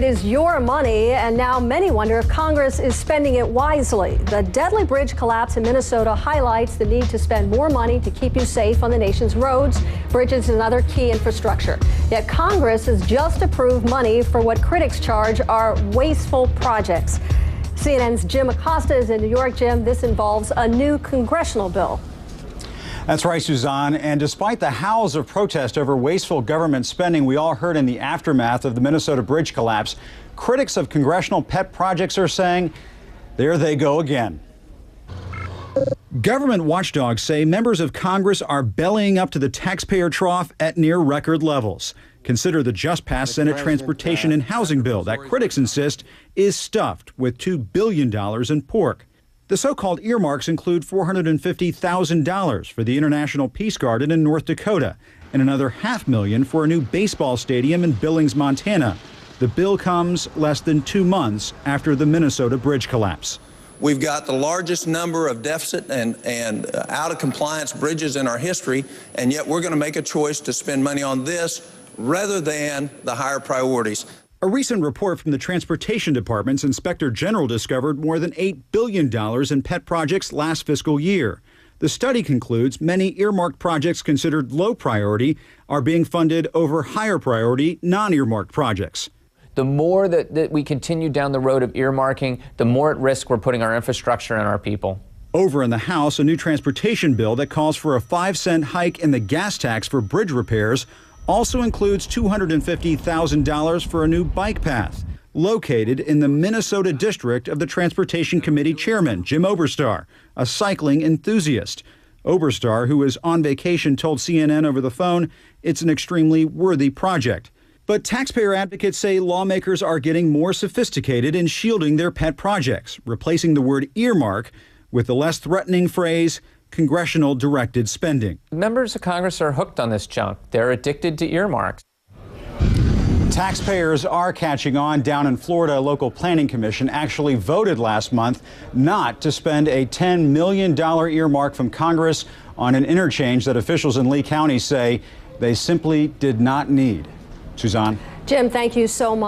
is your money, and now many wonder if Congress is spending it wisely. The deadly bridge collapse in Minnesota highlights the need to spend more money to keep you safe on the nation's roads, bridges, and other key infrastructure. Yet Congress has just approved money for what critics charge are wasteful projects. CNN's Jim Acosta is in New York. Jim, this involves a new congressional bill. That's right, Suzanne. And despite the howls of protest over wasteful government spending we all heard in the aftermath of the Minnesota bridge collapse, critics of congressional pet projects are saying, there they go again. Government watchdogs say members of Congress are bellying up to the taxpayer trough at near record levels. Consider the just-passed Senate Transportation and Housing bill that critics insist is stuffed with $2 billion in pork. The so-called earmarks include $450,000 for the International Peace Garden in North Dakota and another $500,000 for a new baseball stadium in Billings, Montana. The bill comes less than 2 months after the Minnesota bridge collapse. We've got the largest number of deficit and out-of-compliance bridges in our history, and yet we're going to make a choice to spend money on this rather than the higher priorities. A recent report from the Transportation Department's Inspector General discovered more than $8 billion in pet projects last fiscal year. The study concludes many earmarked projects considered low priority are being funded over higher priority non-earmarked projects. The more that we continue down the road of earmarking, the more at risk we're putting our infrastructure and our people. Over in the House, a new transportation bill that calls for a 5-cent hike in the gas tax for bridge repairs also includes $250,000 for a new bike path located in the Minnesota district of the Transportation Committee Chairman, Jim Oberstar, a cycling enthusiast. Oberstar, who is on vacation, told CNN over the phone it's an extremely worthy project. But taxpayer advocates say lawmakers are getting more sophisticated in shielding their pet projects, replacing the word earmark with the less threatening phrase congressional directed spending. Members of Congress are hooked on this junk. They're addicted to earmarks. Taxpayers are catching on. Down in Florida, a local planning commission actually voted last month not to spend a $10 million earmark from Congress on an interchange that officials in Lee County say they simply did not need. Suzanne? Jim, thank you so much.